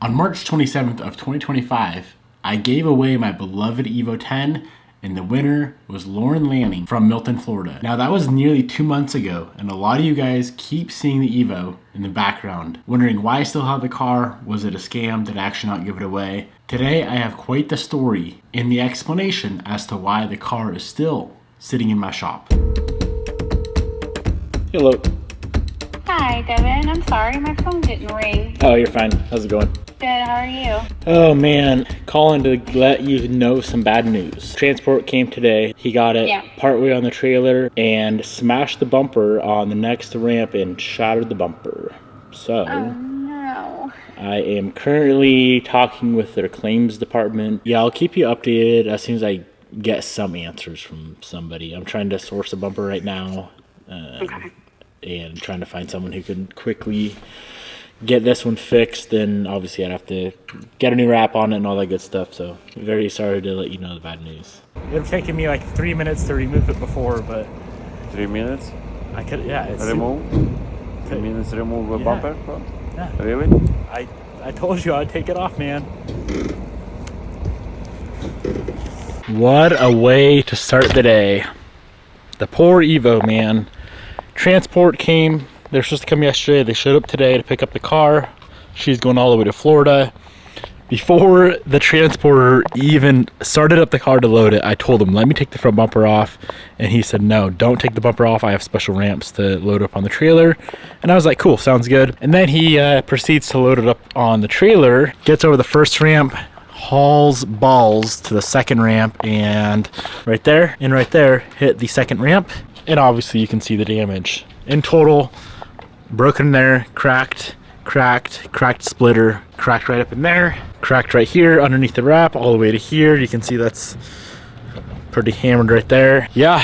On March 27th of 2025, I gave away my beloved Evo 10, and the winner was Lauren Lanning from Milton, Florida. Now that was nearly 2 months ago, and a lot of you guys keep seeing the Evo in the background, wondering why I still have the car. Was it a scam? Did I actually not give it away? Today I have quite the story and the explanation as to why the car is still sitting in my shop. Hello. Hi, Devin. I'm sorry, my phone didn't ring. Oh, you're fine. How's it going? Good, how are you? Oh man, calling to let you know some bad news. Transport came today. He got it partway on the trailer and smashed the bumper on the next ramp and shattered the bumper. So, oh no. I am currently talking with their claims department. Yeah, I'll keep you updated as soon as I get some answers from somebody. I'm trying to source a bumper right now. Okay. And trying to find someone who can quickly get this one fixed. Then obviously I'd have to get a new wrap on it and all that good stuff. So very sorry to let you know the bad news. It would have taken me like 3 minutes to remove it before, but 3 minutes? I could, yeah. It's remove? 3 minutes remove a bumper? Yeah. Really? I told you I'd take it off, man. What a way to start the day. The poor Evo, man. Transport came. They were supposed to come yesterday. They showed up today to pick up the car. She's going all the way to Florida. Before the transporter even started up the car to load it, I told him, let me take the front bumper off. And he said, no, don't take the bumper off. I have special ramps to load up on the trailer. And I was like, cool, sounds good. And then he proceeds to load it up on the trailer, gets over the first ramp, hauls balls to the second ramp, and right there and right there hit the second ramp. And obviously you can see the damage. In total, broken there, cracked splitter, cracked right up in there, cracked right here underneath the wrap, all the way to here. You can see that's pretty hammered right there. Yeah,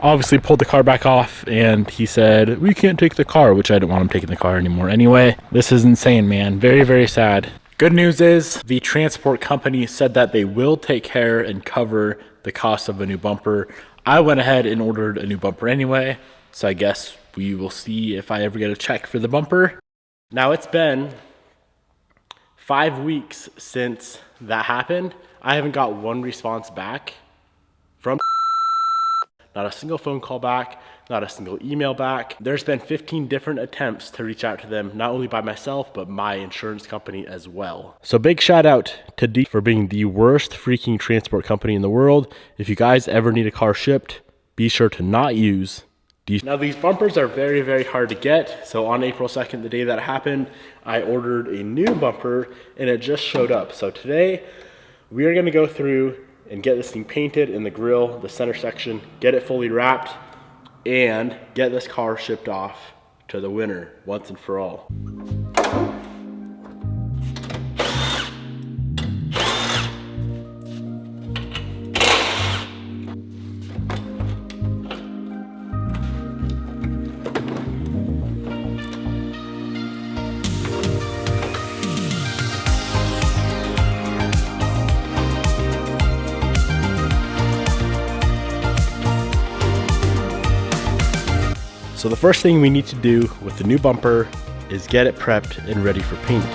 obviously pulled the car back off, and he said, we can't take the car, which I didn't want him taking the car anymore anyway. This is insane, man. Very, very sad. Good news is the transport company said that they will take care and cover the cost of a new bumper. I went ahead and ordered a new bumper anyway, so I guess we will see if I ever get a check for the bumper. Now it's been 5 weeks since that happened. I haven't got one response back from not a single phone call back, not a single email back. There's been 15 different attempts to reach out to them, not only by myself, but my insurance company as well. So big shout out to D for being the worst freaking transport company in the world. If you guys ever need a car shipped, be sure to not use D. Now these bumpers are very, very hard to get. So on April 2nd, the day that happened, I ordered a new bumper and it just showed up. So today we are gonna go through and get this thing painted in the grill, the center section, get it fully wrapped, and get this car shipped off to the winner once and for all. So the first thing we need to do with the new bumper is get it prepped and ready for paint.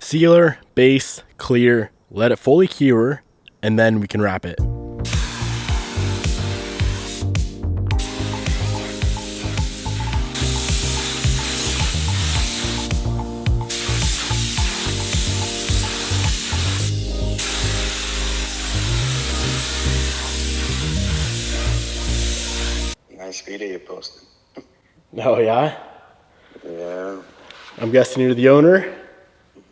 Sealer, base, clear, let it fully cure, and then we can wrap it. Nice video you posted. Oh yeah? Yeah. I'm guessing you're the owner?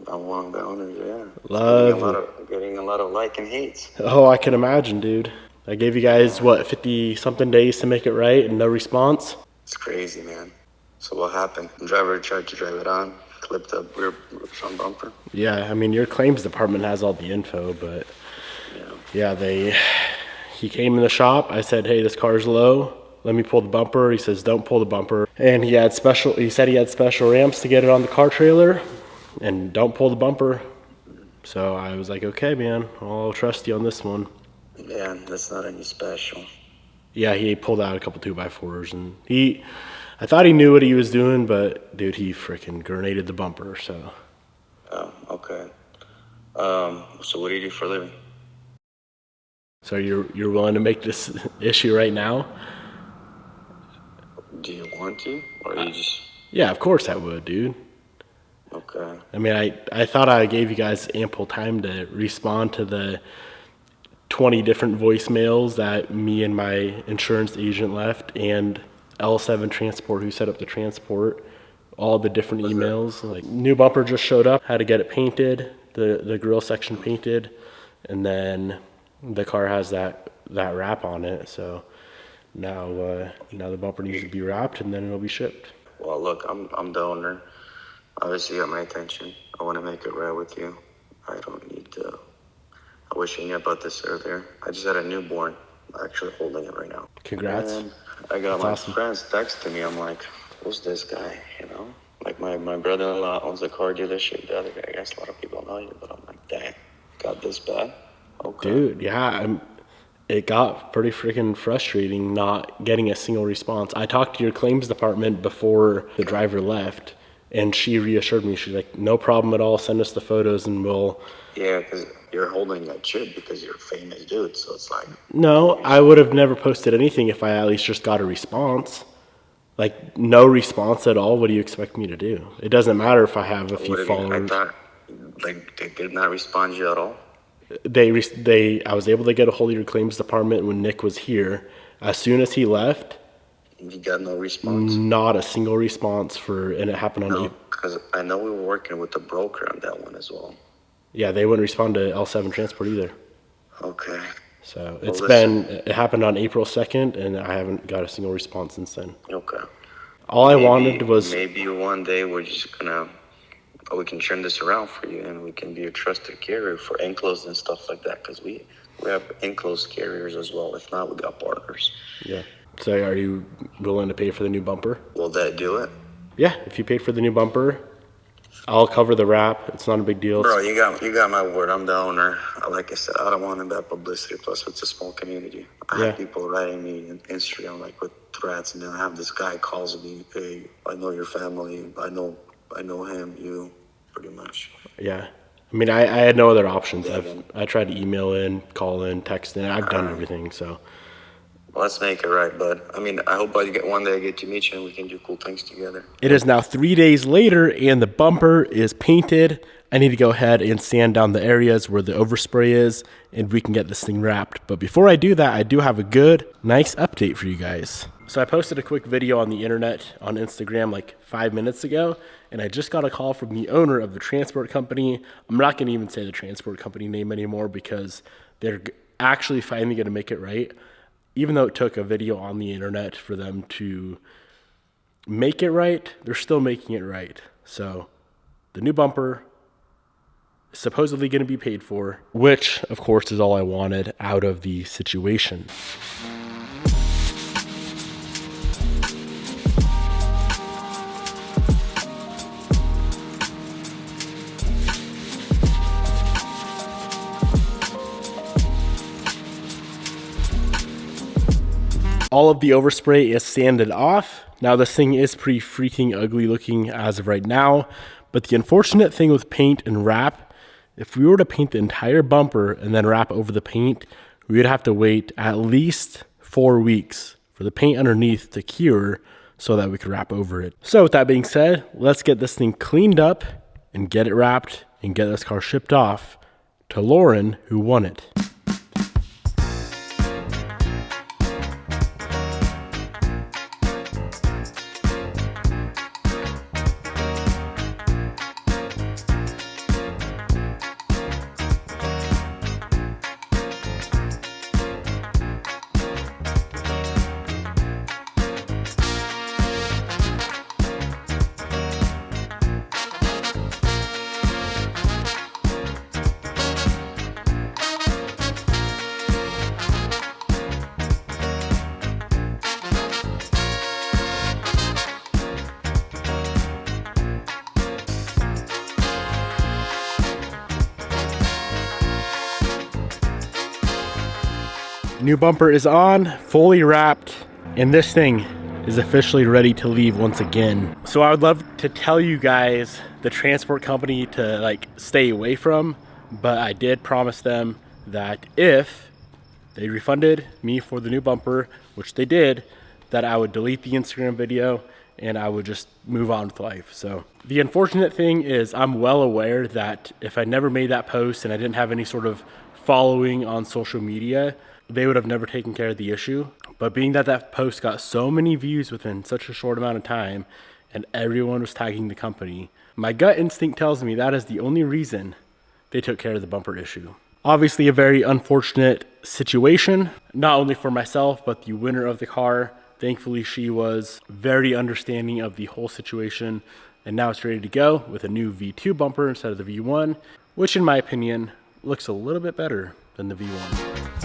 I'm one of the owners, yeah. Love Getting a lot of like and hates. Oh, I can imagine, dude. I gave you guys, what, 50 something days to make it right and no response? It's crazy, man. So what happened? The driver tried to drive it on, clipped the rear front bumper. Yeah, I mean, your claims department has all the info, but yeah, he came in the shop. I said, hey, this car's low. Let me pull the bumper. He says, don't pull the bumper. And he said he had special ramps to get it on the car trailer, and don't pull the bumper. So I was like, okay, man, I'll trust you on this one. Yeah, that's not any special. Yeah, he pulled out a couple 2x4s, and I thought he knew what he was doing, but dude, he freaking grenaded the bumper. So. Oh, okay. So what do you do for a living? So you're willing to make this issue right now? Do you want to, or you just? Yeah, of course I would, dude. Okay. I mean, I thought I gave you guys ample time to respond to the 20 different voicemails that me and my insurance agent left, and L7 Transport, who set up the transport, all the different emails. Like, new bumper just showed up, had to get it painted, the grill section painted, and then the car has that wrap on it. So now the bumper needs to be wrapped, and then it'll be shipped. Well, look, I'm the owner. Obviously, you got my attention. I want to make it right with you. I don't need to. I wish you knew about this earlier. I just had a newborn. I'm actually holding it right now. Congrats. And I got That's my awesome. friends texting me. I'm like, who's this guy? You know? Like, my brother-in-law owns a car dealership. The other guy, I guess a lot of people know you, but I'm like, dang, got this bad? Okay. Dude, yeah, it got pretty freaking frustrating not getting a single response. I talked to your claims department before the driver left, and she reassured me. She's like, no problem at all. Send us the photos and we'll... Yeah, because you're holding a chip because you're a famous dude. So it's like... No, I would have never posted anything if I at least just got a response. Like, no response at all. What do you expect me to do? It doesn't matter if I have a few I followers. thought, like, they did not respond to you at all? I was able to get a hold of your claims department when Nick was here. As soon as he left, You got no response? not a single response and it happened on No, because I know we were working with the broker on that one as well. Yeah, they wouldn't respond to L7 Transport either. Okay. So listen. it happened on April 2nd, and I haven't got a single response since then. Okay. All I wanted was... Maybe one day we can turn this around for you, and we can be a trusted carrier for enclosed and stuff like that, because we have enclosed carriers as well. If not, we got partners. Yeah. So are you willing to pay for the new bumper? Will that do it? Yeah, if you paid for the new bumper, I'll cover the wrap. It's not a big deal. Bro, you got my word. I'm the owner. Like I said, I don't want bad publicity. Plus, it's a small community. I have people writing me on Instagram like with threats, and then I have this guy calls me, "Hey, I know your family. I know him. You, pretty much." Yeah. I mean, I had no other options. Devin. I tried to email in, call in, text in. I've done everything. So Well, let's make it right, bud. I mean, I hope one day I get to meet you and we can do cool things together. it is now 3 days later, and the bumper is painted. I need to go ahead and sand down the areas where the overspray is, and we can get this thing wrapped. But before I do that, I do have a nice update for you guys. So I posted a quick video on the internet on Instagram like 5 minutes ago, and I just got a call from the owner of the transport company. I'm not going to even say the transport company name anymore because they're actually finally going to make it right. Even though it took a video on the internet for them to make it right, they're still making it right. So the new bumper is supposedly going to be paid for, which of course is all I wanted out of the situation. All of the overspray is sanded off. Now this thing is pretty freaking ugly looking as of right now, but the unfortunate thing with paint and wrap, if we were to paint the entire bumper and then wrap over the paint, we would have to wait at least 4 weeks for the paint underneath to cure so that we could wrap over it. So with that being said, let's get this thing cleaned up and get it wrapped and get this car shipped off to Lauren, who won it. New bumper is on, fully wrapped, and this thing is officially ready to leave once again. So I would love to tell you guys the transport company to like stay away from, but I did promise them that if they refunded me for the new bumper, which they did, that I would delete the Instagram video and I would just move on with life. So the unfortunate thing is I'm well aware that if I never made that post and I didn't have any sort of following on social media, they would have never taken care of the issue. But being that that post got so many views within such a short amount of time and everyone was tagging the company, my gut instinct tells me that is the only reason they took care of the bumper issue. Obviously a very unfortunate situation, not only for myself, but the winner of the car. Thankfully, she was very understanding of the whole situation, and now it's ready to go with a new V2 bumper instead of the V1, which in my opinion looks a little bit better than the V1.